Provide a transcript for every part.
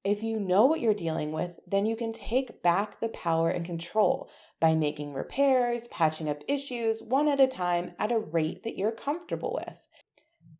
If you know what you're dealing with, then you can take back the power and control by making repairs, patching up issues one at a time at a rate that you're comfortable with.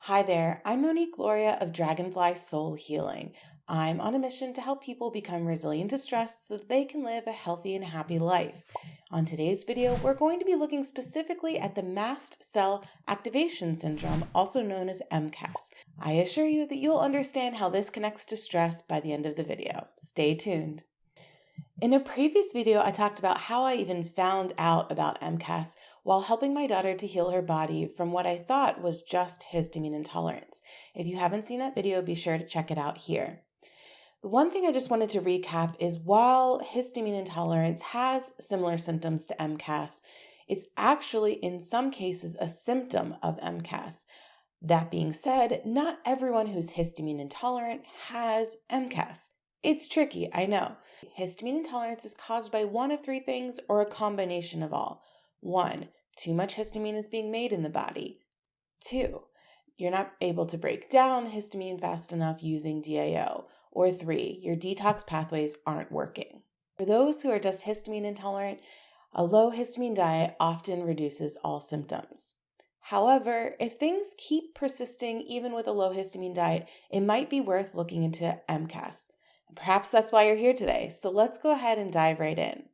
Hi there, I'm Monique Lauria of Dragonfly Soul Healing. I'm on a mission to help people become resilient to stress so that they can live a healthy and happy life. On today's video, we're going to be looking specifically at the Mast Cell Activation Syndrome, also known as Mcas. I assure you that you'll understand how this connects to stress by the end of the video. Stay tuned. In a previous video, I talked about how I even found out about Mcas while helping my daughter to heal her body from what I thought was just histamine intolerance. If you haven't seen that video, be sure to check it out here. The one thing I just wanted to recap is while histamine intolerance has similar symptoms to Mcas, it's actually in some cases a symptom of Mcas. That being said, not everyone who's histamine intolerant has Mcas. It's tricky, I know. Histamine intolerance is caused by one of three things or a combination of all. 1, too much histamine is being made in the body. 2, you're not able to break down histamine fast enough using DAO. Or 3, your detox pathways aren't working. For those who are just histamine intolerant, a low histamine diet often reduces all symptoms. However, if things keep persisting even with a low histamine diet, it might be worth looking into Mcas. Perhaps that's why you're here today, so let's go ahead and dive right in.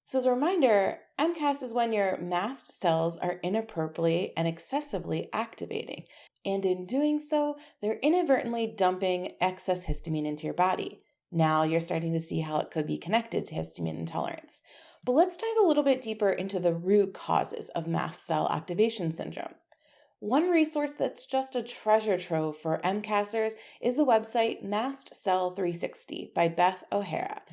So as a reminder, Mcas is when your mast cells are inappropriately and excessively activating, and in doing so, they're inadvertently dumping excess histamine into your body. Now you're starting to see how it could be connected to histamine intolerance. But let's dive a little bit deeper into the root causes of mast cell activation syndrome. One resource that's just a treasure trove for MCASers is the website Mast Cell 360 by Beth O'Hara.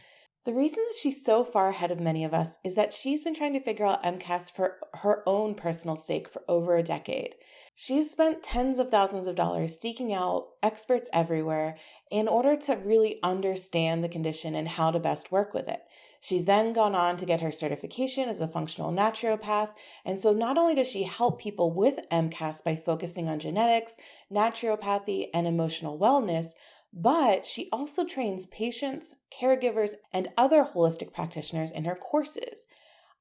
The reason that she's so far ahead of many of us is that she's been trying to figure out Mcas for her own personal sake for over a decade. She's spent tens of thousands of dollars seeking out experts everywhere in order to really understand the condition and how to best work with it. She's then gone on to get her certification as a functional naturopath, and so not only does she help people with Mcas by focusing on genetics, naturopathy, and emotional wellness, but she also trains patients, caregivers, and other holistic practitioners in her courses.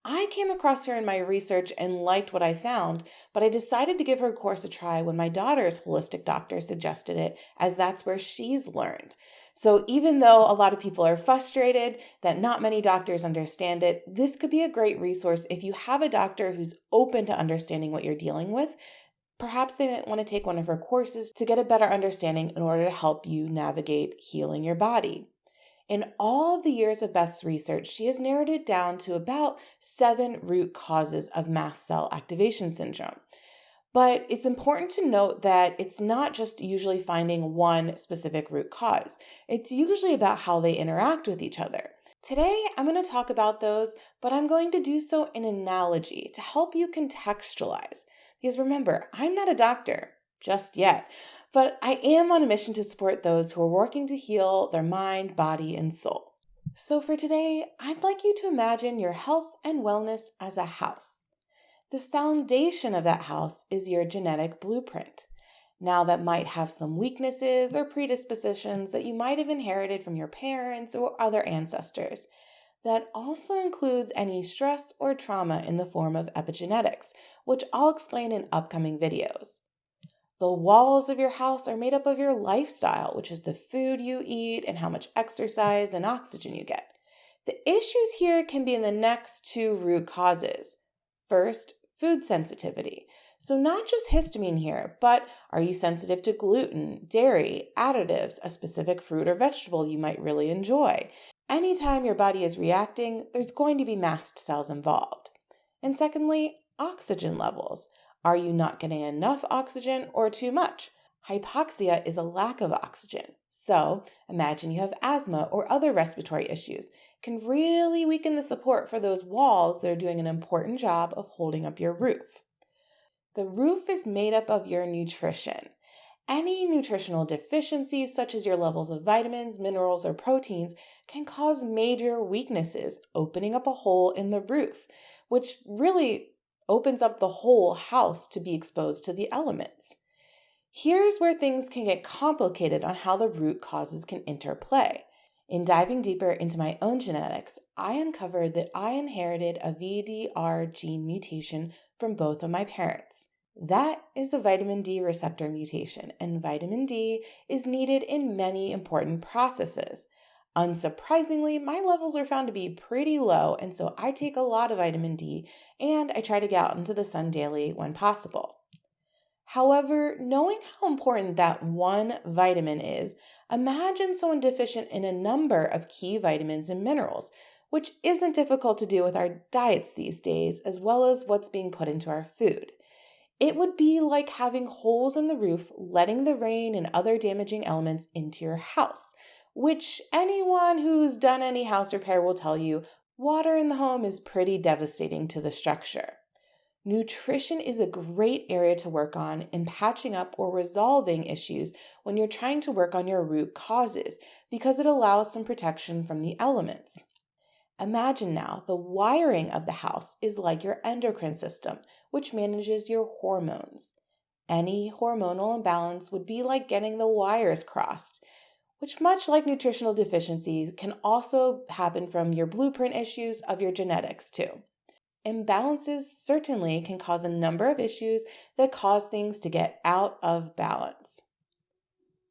I came across her in my research and liked what I found, but I decided to give her course a try when my daughter's holistic doctor suggested it, as that's where she's learned. So even though a lot of people are frustrated that not many doctors understand it, this could be a great resource if you have a doctor who's open to understanding what you're dealing with. Perhaps they might want to take one of her courses to get a better understanding in order to help you navigate healing your body. In all of the years of Beth's research, she has narrowed it down to about 7 root causes of mast cell activation syndrome. But it's important to note that it's not just usually finding one specific root cause. It's usually about how they interact with each other. Today, I'm going to talk about those, but I'm going to do so in analogy to help you contextualize. Because remember, I'm not a doctor, just yet, but I am on a mission to support those who are working to heal their mind, body, and soul. So for today, I'd like you to imagine your health and wellness as a house. The foundation of that house is your genetic blueprint. Now that might have some weaknesses or predispositions that you might have inherited from your parents or other ancestors. That also includes any stress or trauma in the form of epigenetics, which I'll explain in upcoming videos. The walls of your house are made up of your lifestyle, which is the food you eat and how much exercise and oxygen you get. The issues here can be in the next 2 root causes. First, food sensitivity. So not just histamine here, but are you sensitive to gluten, dairy, additives, a specific fruit or vegetable you might really enjoy? Anytime your body is reacting, there's going to be mast cells involved. And secondly, oxygen levels. Are you not getting enough oxygen or too much? Hypoxia is a lack of oxygen. So imagine you have asthma or other respiratory issues. It can really weaken the support for those walls that are doing an important job of holding up your roof. The roof is made up of your nutrition. Any nutritional deficiencies, such as your levels of vitamins, minerals, or proteins, can cause major weaknesses, opening up a hole in the roof, which really opens up the whole house to be exposed to the elements. Here's where things can get complicated on how the root causes can interplay. In diving deeper into my own genetics, I uncovered that I inherited a VDR gene mutation from both of my parents. That is a vitamin D receptor mutation, and vitamin D is needed in many important processes. Unsurprisingly, my levels are found to be pretty low, and so I take a lot of vitamin D, and I try to get out into the sun daily when possible. However, knowing how important that one vitamin is, imagine someone deficient in a number of key vitamins and minerals, which isn't difficult to do with our diets these days, as well as what's being put into our food. It would be like having holes in the roof, letting the rain and other damaging elements into your house, which anyone who's done any house repair will tell you, water in the home is pretty devastating to the structure. Nutrition is a great area to work on in patching up or resolving issues when you're trying to work on your root causes because it allows some protection from the elements. Imagine now the wiring of the house is like your endocrine system, which manages your hormones. Any hormonal imbalance would be like getting the wires crossed, which, much like nutritional deficiencies, can also happen from your blueprint issues of your genetics too. Imbalances certainly can cause a number of issues that cause things to get out of balance.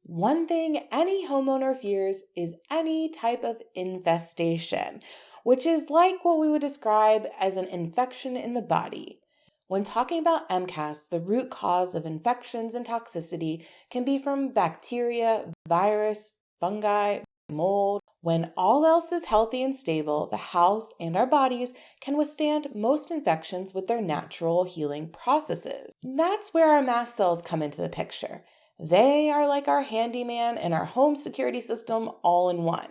One thing any homeowner fears is any type of infestation, which is like what we would describe as an infection in the body. When talking about Mcas, the root cause of infections and toxicity can be from bacteria, virus, fungi, mold. When all else is healthy and stable, the house and our bodies can withstand most infections with their natural healing processes. That's where our mast cells come into the picture. They are like our handyman and our home security system all in one.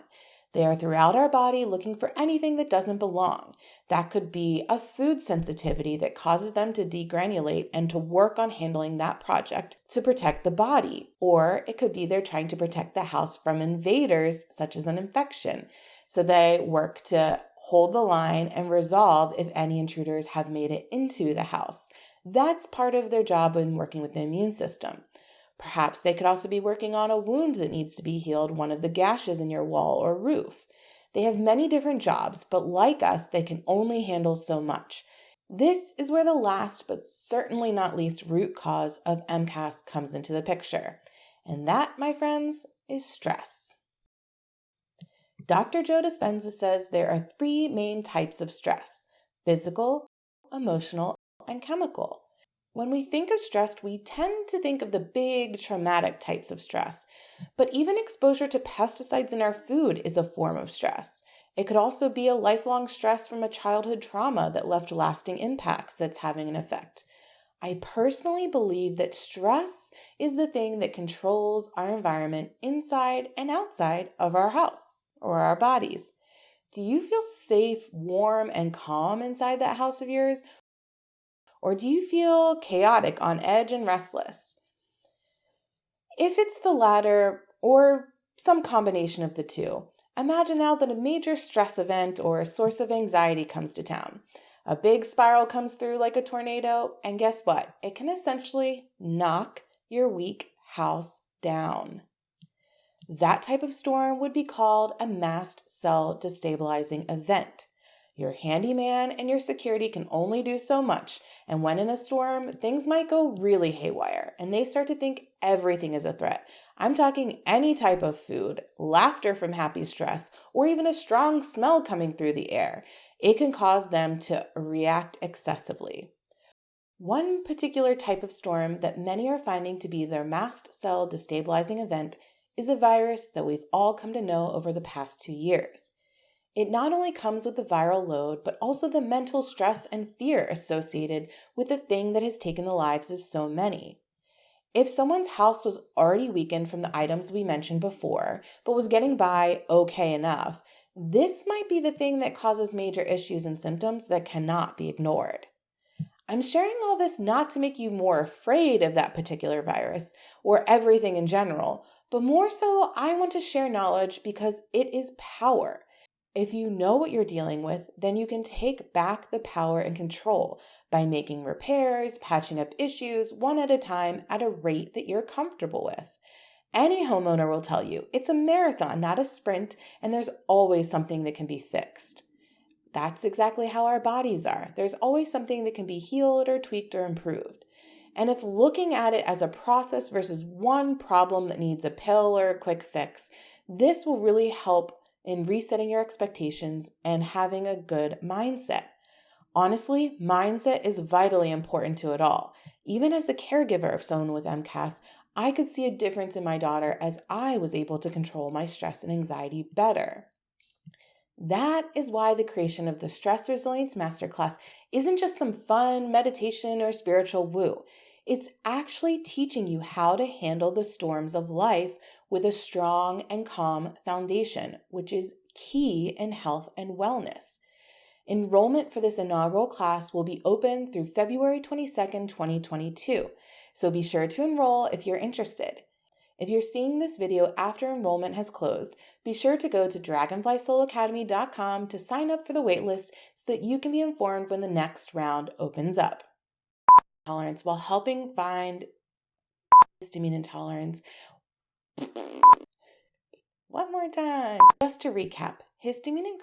They are throughout our body looking for anything that doesn't belong. That could be a food sensitivity that causes them to degranulate and to work on handling that project to protect the body. Or it could be they're trying to protect the house from invaders, such as an infection. So they work to hold the line and resolve if any intruders have made it into the house. That's part of their job in working with the immune system. Perhaps they could also be working on a wound that needs to be healed, one of the gashes in your wall or roof. They have many different jobs, but like us, they can only handle so much. This is where the last but certainly not least root cause of Mcas comes into the picture. And that, my friends, is stress. Dr. Joe Dispenza says there are 3 main types of stress: physical, emotional, and chemical. When we think of stress, we tend to think of the big traumatic types of stress, but even exposure to pesticides in our food is a form of stress. It could also be a lifelong stress from a childhood trauma that left lasting impacts that's having an effect. I personally believe that stress is the thing that controls our environment inside and outside of our house or our bodies. Do you feel safe, warm, and calm inside that house of yours? Or do you feel chaotic, on edge, and restless? If it's the latter, or some combination of the two, imagine now that a major stress event or a source of anxiety comes to town. A big spiral comes through like a tornado, and guess what? It can essentially knock your weak house down. That type of storm would be called a mast cell destabilizing event. Your handyman and your security can only do so much, and when in a storm, things might go really haywire, and they start to think everything is a threat. I'm talking any type of food, laughter from happy stress, or even a strong smell coming through the air. It can cause them to react excessively. One particular type of storm that many are finding to be their mast cell destabilizing event is a virus that we've all come to know over the past 2 years. It not only comes with the viral load, but also the mental stress and fear associated with the thing that has taken the lives of so many. If someone's house was already weakened from the items we mentioned before, but was getting by okay enough, this might be the thing that causes major issues and symptoms that cannot be ignored. I'm sharing all this not to make you more afraid of that particular virus or everything in general, but more so I want to share knowledge because it is power. If you know what you're dealing with, then you can take back the power and control by making repairs, patching up issues one at a time at a rate that you're comfortable with. Any homeowner will tell you it's a marathon, not a sprint, and there's always something that can be fixed. That's exactly how our bodies are. There's always something that can be healed or tweaked or improved. And if looking at it as a process versus one problem that needs a pill or a quick fix, this will really help in resetting your expectations and having a good mindset. Honestly, mindset is vitally important to it all. Even as the caregiver of someone with Mcas, I could see a difference in my daughter as I was able to control my stress and anxiety better. That is why the creation of the Stress Resilience Masterclass isn't just some fun meditation or spiritual woo. It's actually teaching you how to handle the storms of life with a strong and calm foundation, which is key in health and wellness. Enrollment for this inaugural class will be open through February 22nd, 2022, so be sure to enroll if you're interested. If you're seeing this video after enrollment has closed, be sure to go to dragonflysoulacademy.com to sign up for the waitlist so that you can be informed when the next round opens up. Tolerance while helping find histamine intolerance. One more time. Just to recap, histamine